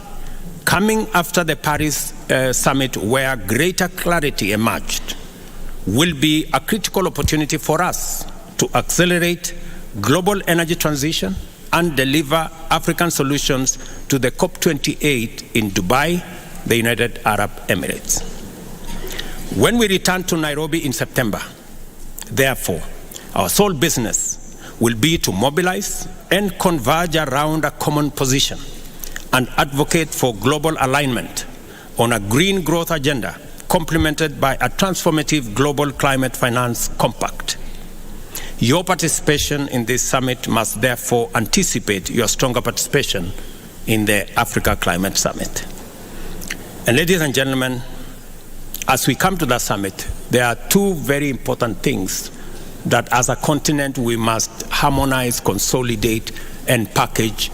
S5: coming after the Paris summit where greater clarity emerged, will be a critical opportunity for us to accelerate global energy transition and deliver African solutions to the COP28 in Dubai, the United Arab Emirates. When we return to Nairobi in September, therefore, our sole business will be to mobilize and converge around a common position and advocate for global alignment on a green growth agenda complemented by a transformative global climate finance compact. Your participation in this summit must therefore anticipate your stronger participation in the Africa Climate Summit. And ladies and gentlemen, as we come to that summit, there are two very important things that as a continent we must harmonize, consolidate, and package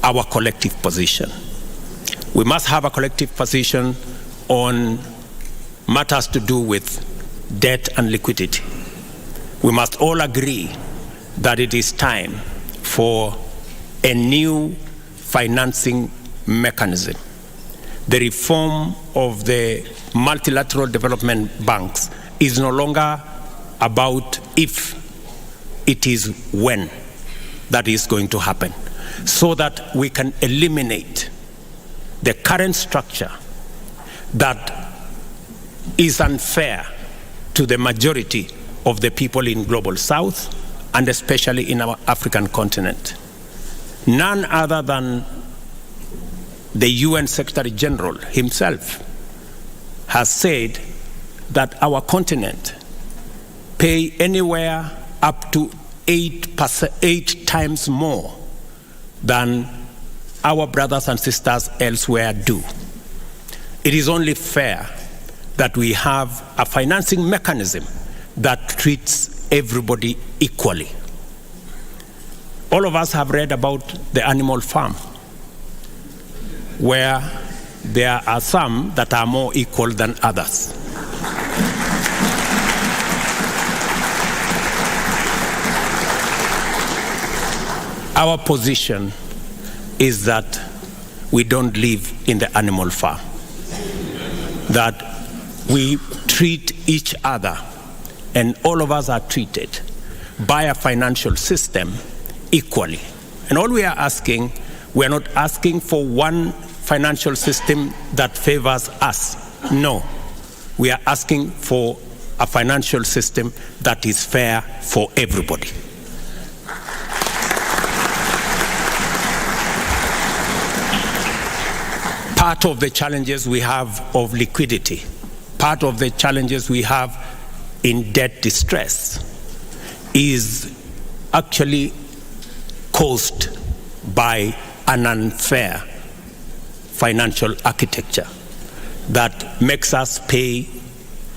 S5: our collective position. We must have a collective position on matters to do with debt and liquidity. We must all agree that it is time for a new financing mechanism. The reform of the multilateral development banks is no longer about if, it is when that is going to happen, so that we can eliminate the current structure that is unfair to the majority of the people in Global South and especially in our African continent. None other than the UN Secretary General himself has said that our continent pay anywhere up to 8 times more than our brothers and sisters elsewhere do. It is only fair that we have a financing mechanism that treats everybody equally. All of us have read about the animal farm, where there are some that are more equal than others. Our position is that we don't live in the animal farm, that we treat each other, and all of us are treated by a financial system equally. And all we are asking We are not asking for one financial system that favors us. No. We are asking for a financial system that is fair for everybody. Part of the challenges we have of liquidity, part of the challenges we have in debt distress is actually caused by an unfair financial architecture that makes us pay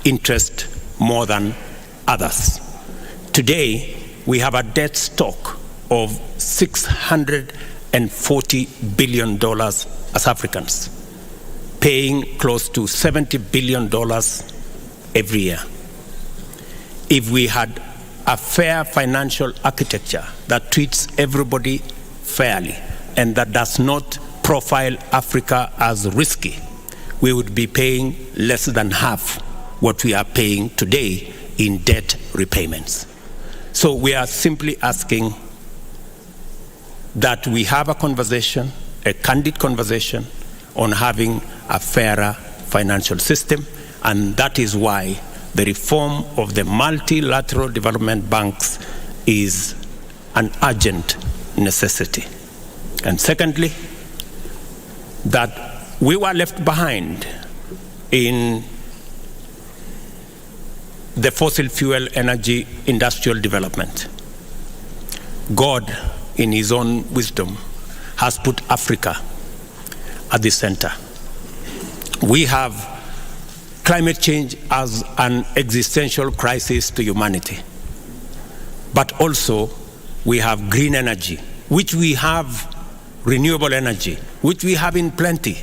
S5: interest more than others. Today, we have a debt stock of $640 billion as Africans, paying close to $70 billion every year. If we had a fair financial architecture that treats everybody fairly and that does not profile Africa as risky, we would be paying less than half what we are paying today in debt repayments. So we are simply asking that we have a conversation, a candid conversation on having a fairer financial system, and that is why the reform of the multilateral development banks is an urgent necessity. And secondly, that we were left behind in the fossil fuel energy industrial development. God, in his own wisdom, has put Africa at the center. We have climate change as an existential crisis to humanity. But also, we have green energy, which we have renewable energy, which we have in plenty,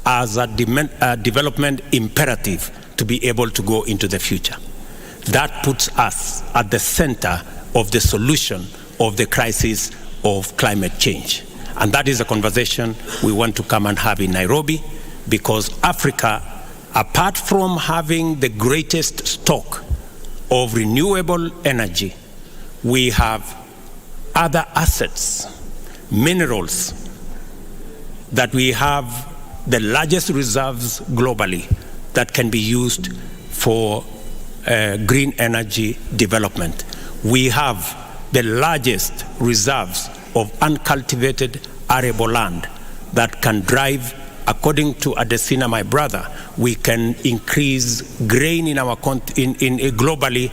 S5: as a development imperative to be able to go into the future. That puts us at the center of the solution of the crisis of climate change. And that is a conversation we want to come and have in Nairobi, because Africa, apart from having the greatest stock of renewable energy, we have other assets, minerals, that we have the largest reserves globally that can be used for green energy development. We have the largest reserves of uncultivated arable land that can drive, according to Adesina, my brother, we can increase grain in our globally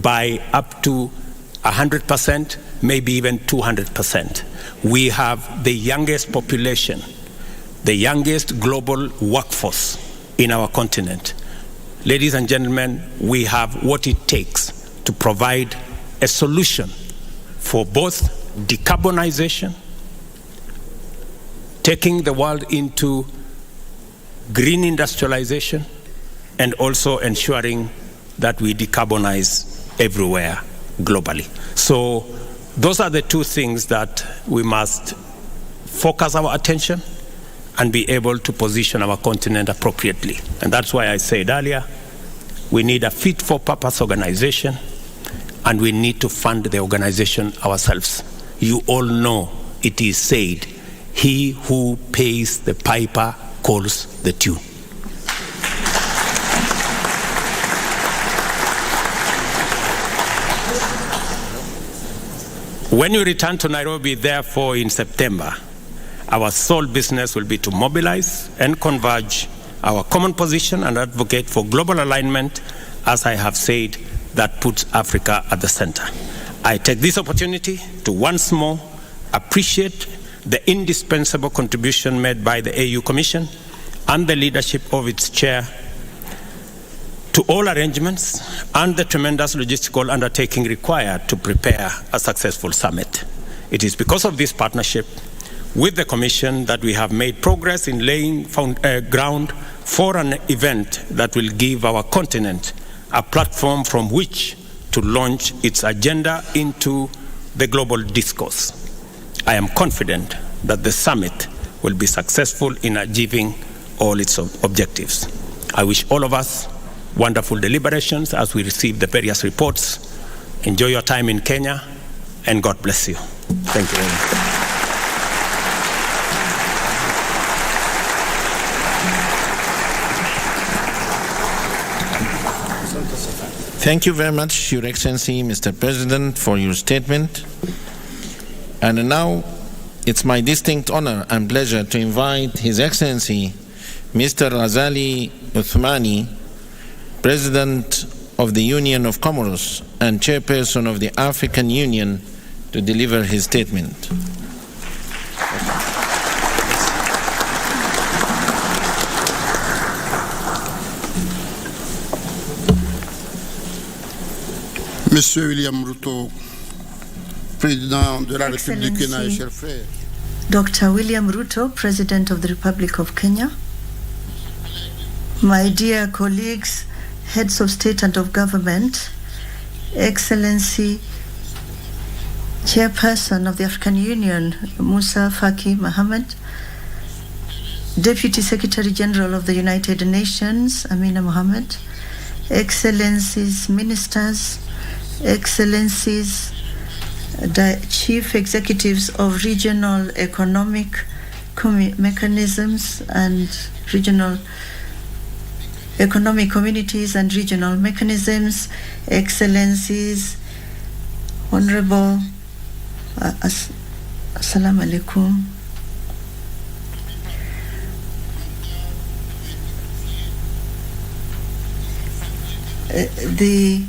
S5: by up to 100%, maybe even 200%. We have the youngest population, the youngest global workforce in our continent. Ladies and gentlemen, we have what it takes to provide a solution for both decarbonization, taking the world into green industrialization, and also ensuring that we decarbonize everywhere globally. So those are the two things that we must focus our attention and be able to position our continent appropriately. And that's why I said earlier, we need a fit-for-purpose organization, and we need to fund the organization ourselves. You all know it is said, he who pays the piper calls the tune. When you return to Nairobi, therefore, in September, our sole business will be to mobilize and converge our common position and advocate for global alignment, as I have said, that puts Africa at the center. I take this opportunity to once more appreciate the indispensable contribution made by the AU Commission and the leadership of its chair to all arrangements and the tremendous logistical undertaking required to prepare a successful summit. It is because of this partnership with the Commission that we have made progress in laying ground for an event that will give our continent a platform from which to launch its agenda into the global discourse. I am confident that the summit will be successful in achieving all its objectives. I wish all of us wonderful deliberations as we receive the various reports. Enjoy your time in Kenya, and God bless you. Thank you very much.
S1: Thank you very much, Your Excellency, Mr. President, for your statement. And now it's my distinct honor and pleasure to invite His Excellency, Mr. Ghazali Uthmani, President of the Union of Comoros and Chairperson of the African Union, to deliver his statement.
S6: Monsieur William Ruto, Président de la République du Kenya, chers frères.
S7: Dr. William Ruto, President of the Republic of Kenya. My dear colleagues, heads of state and of government, Excellency, Chairperson of the African Union, Musa Faki Mohammed, Deputy Secretary General of the United Nations, Amina Mohammed, Excellencies, Ministers, Excellencies, the Chief Executives of Regional Economic Mechanisms and Regional Economic Communities and Regional Mechanisms, Excellencies, Honorable Assalamu alaikum. The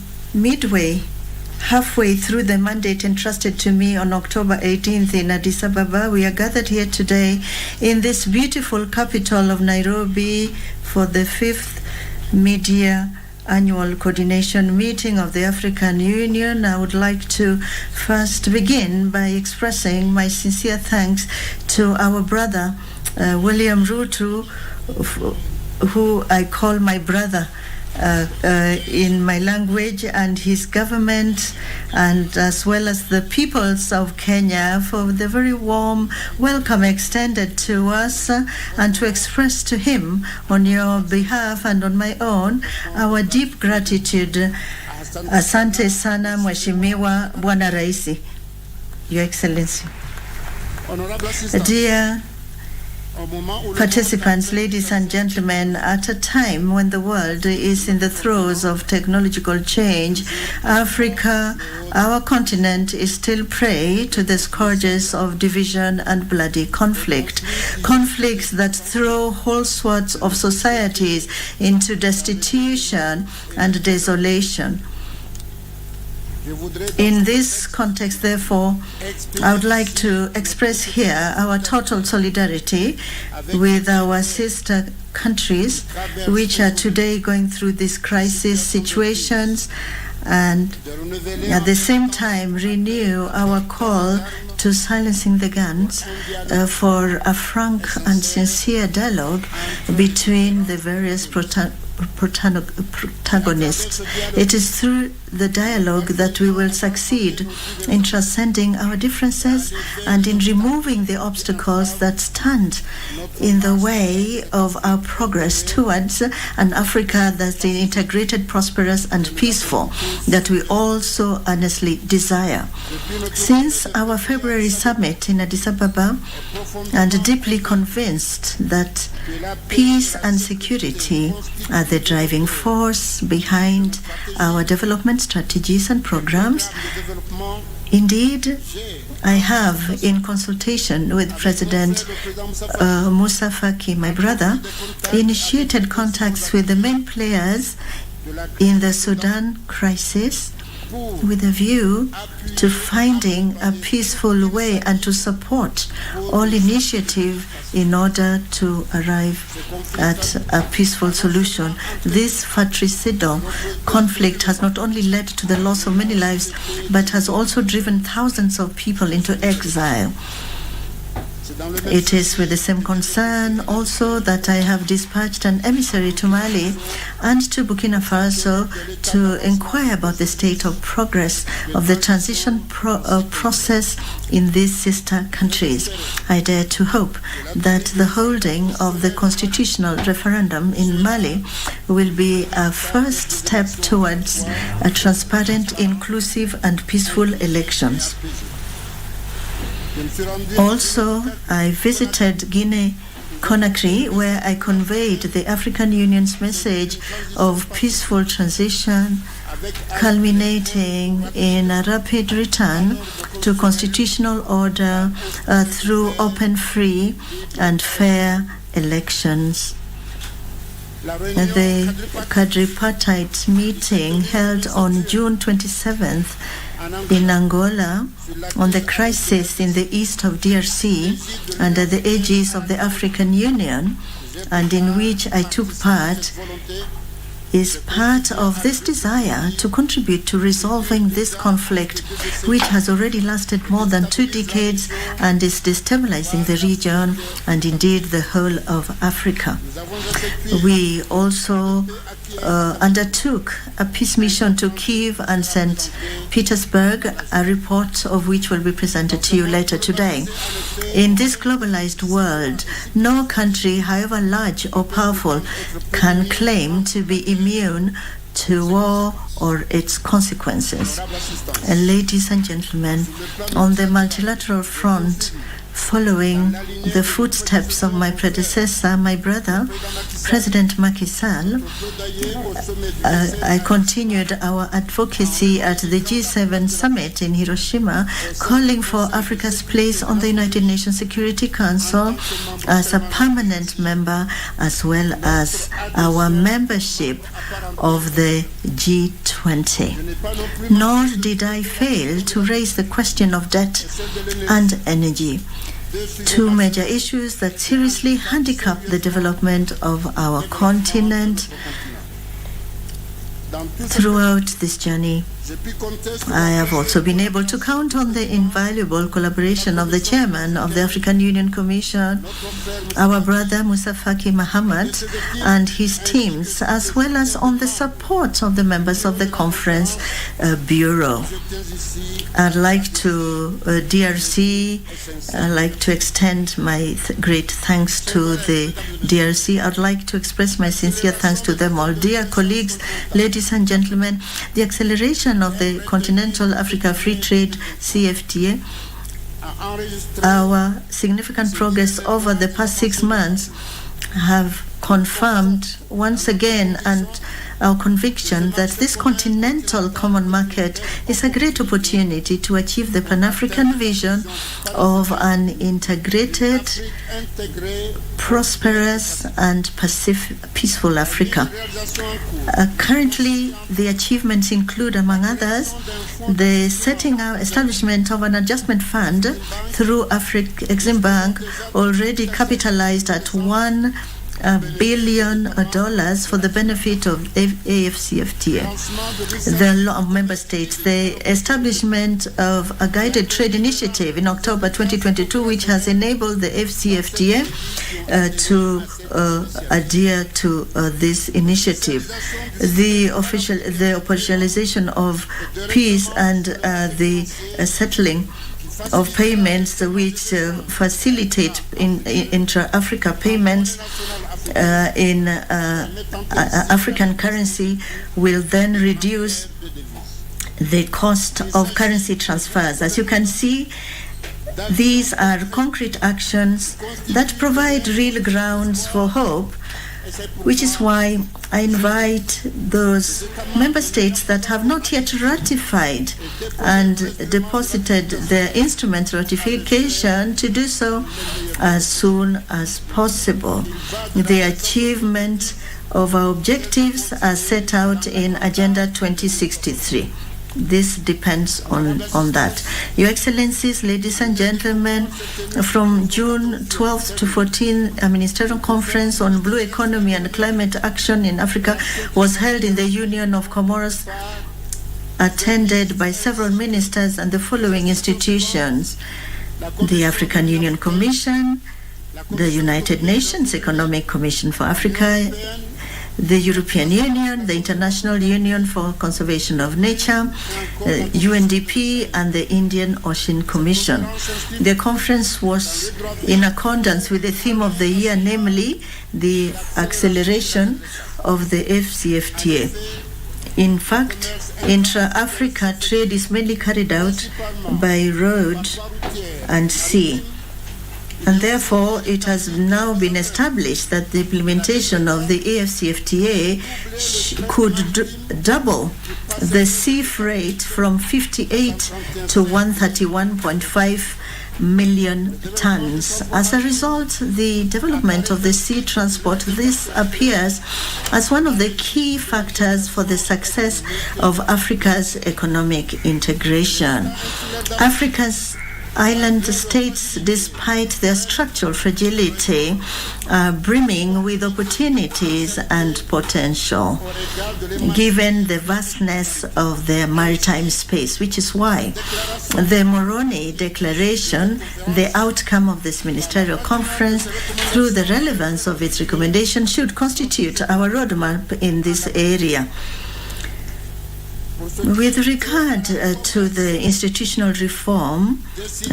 S7: halfway through the mandate entrusted to me on October 18th in Addis Ababa, we are gathered here today in this beautiful capital of Nairobi for the 5th Media Annual Coordination Meeting of the African Union. I would like to first begin by expressing my sincere thanks to our brother, William Ruto, who I call my brother in my language, and his government, and as well as the peoples of Kenya, for the very warm welcome extended to us, and to express to him on your behalf and on my own our deep gratitude. Asante sana Mheshimiwa Bwana Raisi, Your Excellency. Dear participants, ladies and gentlemen, at a time when the world is in the throes of technological change, Africa, our continent, is still prey to the scourges of division and bloody conflict. Conflicts that throw whole swaths of societies into destitution and desolation. In this context, therefore, I would like to express here our total solidarity with our sister countries, which are today going through these crisis situations, and at the same time renew our call to silencing the guns for a frank and sincere dialogue between the various protagonists. It is through the dialogue that we will succeed in transcending our differences and in removing the obstacles that stand in the way of our progress towards an Africa that's integrated, prosperous, and peaceful, that we also earnestly desire. Since our February summit in Addis Ababa, and deeply convinced that peace and security are the driving force behind our development strategies and programs. Indeed, I have, in consultation with President Musa Faki, my brother, initiated contacts with the main players in the Sudan crisis with a view to finding a peaceful way and to support all initiative in order to arrive at a peaceful solution. This fratricidal conflict has not only led to the loss of many lives, but has also driven thousands of people into exile. It is with the same concern also that I have dispatched an emissary to Mali and to Burkina Faso to inquire about the state of progress of the transition process in these sister countries. I dare to hope that the holding of the constitutional referendum in Mali will be a first step towards a transparent, inclusive, and peaceful elections. Also, I visited Guinea-Conakry, where I conveyed the African Union's message of peaceful transition culminating in a rapid return to constitutional order through open, free, and fair elections. The quadripartite meeting held on June 27th in Angola on the crisis in the east of DRC under the aegis of the African Union, and in which I took part, is part of this desire to contribute to resolving this conflict, which has already lasted more than 2 decades and is destabilizing the region and indeed the whole of Africa. We also undertook a peace mission to Kyiv and St. Petersburg, a report of which will be presented to you later today. In this globalized world, no country, however large or powerful, can claim to be immune to war or its consequences. Ladies and gentlemen, on the multilateral front, following the footsteps of my predecessor, my brother, President Macky Sall, I continued our advocacy at the G7 summit in Hiroshima, calling for Africa's place on the United Nations Security Council as a permanent member, as well as our membership of the G20. Nor did I fail to raise the question of debt and energy, 2 major issues that seriously handicap the development of our continent. Throughout this journey, I have also been able to count on the invaluable collaboration of the chairman of the African Union Commission, our brother Moussa Faki Mahamat, and his teams, as well as on the support of the members of the conference bureau. I'd like to I'd like to extend my great thanks to the DRC. I'd like to express my sincere thanks to them all. Dear colleagues, ladies and gentlemen, the acceleration of the Continental Africa Free Trade CFTA, our significant progress over the past 6 months have confirmed once again and our conviction that this continental common market is a great opportunity to achieve the Pan-African vision of an integrated, prosperous, and peaceful Africa. Currently, the achievements include, among others, the establishment of an adjustment fund through Exim Bank, already capitalized at $1 billion for the benefit of AFCFTA. The member states, the establishment of a guided trade initiative in October 2022, which has enabled the AFCFTA to adhere to this initiative. The operationalization of peace and the settling of payments which facilitate intra-Africa payments in African currency will then reduce the cost of currency transfers. As you can see, these are concrete actions that provide real grounds for hope, which is why I invite those member states that have not yet ratified and deposited their instrument ratification to do so as soon as possible. The achievement of our objectives are set out in Agenda 2063. This depends on that. Your Excellencies, ladies and gentlemen, from June 12th to 14th, a ministerial conference on blue economy and climate action in Africa was held in the Union of Comoros, attended by several ministers and the following institutions: the African Union Commission, the United Nations Economic Commission for Africa, the European Union, the International Union for Conservation of Nature, UNDP, and the Indian Ocean Commission. The conference was in accordance with the theme of the year, namely the acceleration of the FCFTA. In fact, intra-Africa trade is mainly carried out by road and sea. And therefore, it has now been established that the implementation of the AFCFTA could double the sea freight from 58 to 131.5 million tons. As a result, the development of the sea transport, this appears as one of the key factors for the success of Africa's economic integration. Africa's island states, despite their structural fragility, are brimming with opportunities and potential, given the vastness of their maritime space, which is why the Moroni Declaration, the outcome of this ministerial conference, through the relevance of its recommendation, should constitute our roadmap in this area. With regard to the institutional reform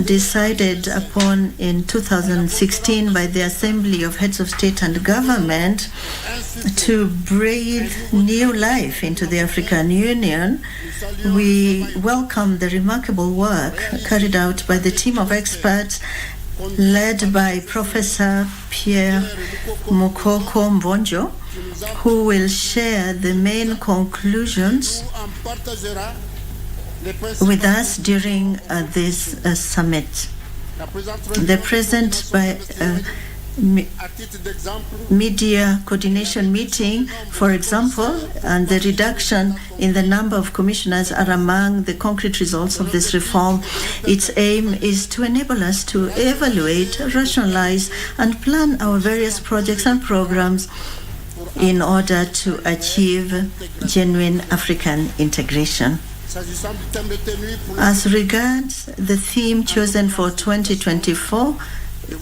S7: decided upon in 2016 by the Assembly of Heads of State and Government to breathe new life into the African Union, we welcome the remarkable work carried out by the team of experts led by Professor Pierre Mukoko Mbonjo, who will share the main conclusions with us during this summit. The present media coordination meeting, for example, and the reduction in the number of commissioners are among the concrete results of this reform. Its aim is to enable us to evaluate, rationalize, and plan our various projects and programs in order to achieve genuine African integration. As regards the theme chosen for 2024,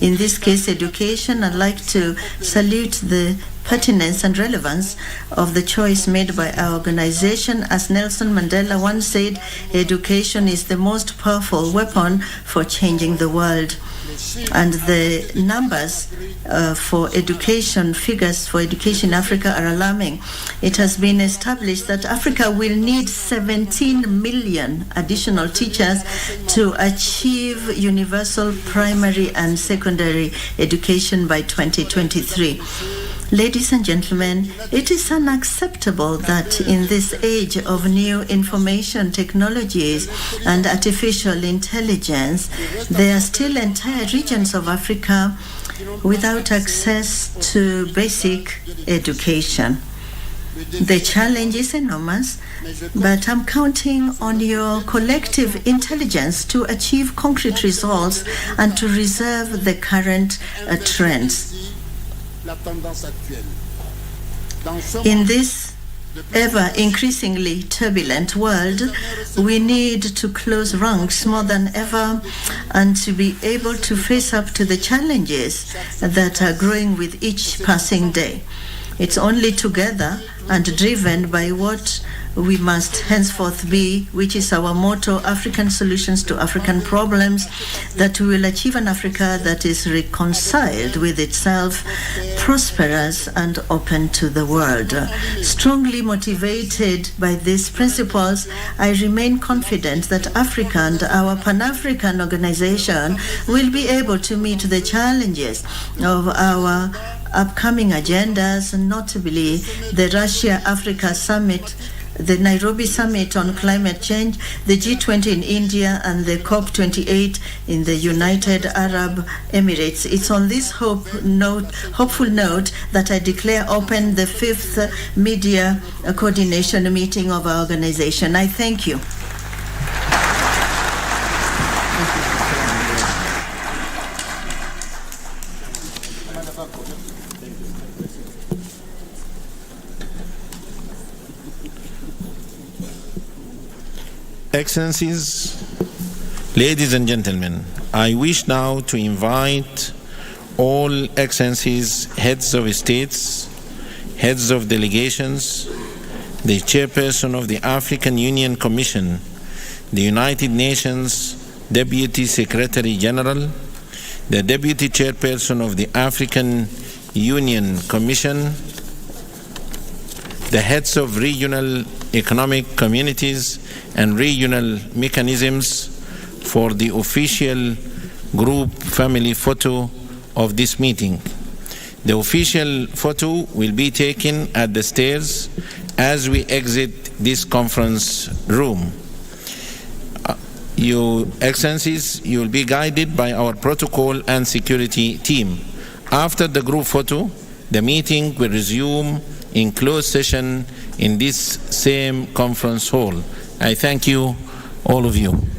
S7: in this case education, I'd like to salute the pertinence and relevance of the choice made by our organization. As Nelson Mandela once said, education is the most powerful weapon for changing the world. And the numbers for education, figures for education in Africa are alarming. It has been established that Africa will need 17 million additional teachers to achieve universal primary and secondary education by 2023. Ladies and gentlemen, it is unacceptable that in this age of new information technologies and artificial intelligence, there are still entire regions of Africa without access to basic education. The challenge is enormous, but I'm counting on your collective intelligence to achieve concrete results and to reserve the current trends. In this ever increasingly turbulent world, we need to close ranks more than ever and to be able to face up to the challenges that are growing with each passing day. It's only together and driven by what we must henceforth be, which is our motto, African solutions to African problems, that we will achieve an Africa that is reconciled with itself, prosperous and open to the world. Strongly motivated by these principles, I remain confident that Africa and our Pan-African organization will be able to meet the challenges of our upcoming agendas, notably the Russia-Africa Summit, the Nairobi Summit on Climate Change, the G20 in India, and the COP28 in the United Arab Emirates. It's on this hopeful note that I declare open the 5th Media Coordination Meeting of our organization. I thank you.
S1: Excellencies, ladies and gentlemen, I wish now to invite all Excellencies, heads of states, heads of delegations, the chairperson of the African Union Commission, the United Nations Deputy Secretary General, the Deputy Chairperson of the African Union Commission, the heads of regional economic communities and regional mechanisms for the official group family photo of this meeting. The official photo will be taken at the stairs as we exit this conference room. Your Excellencies, you will be guided by our protocol and security team. After the group photo, the meeting will resume in closed session in this same conference hall. I thank you, all of you.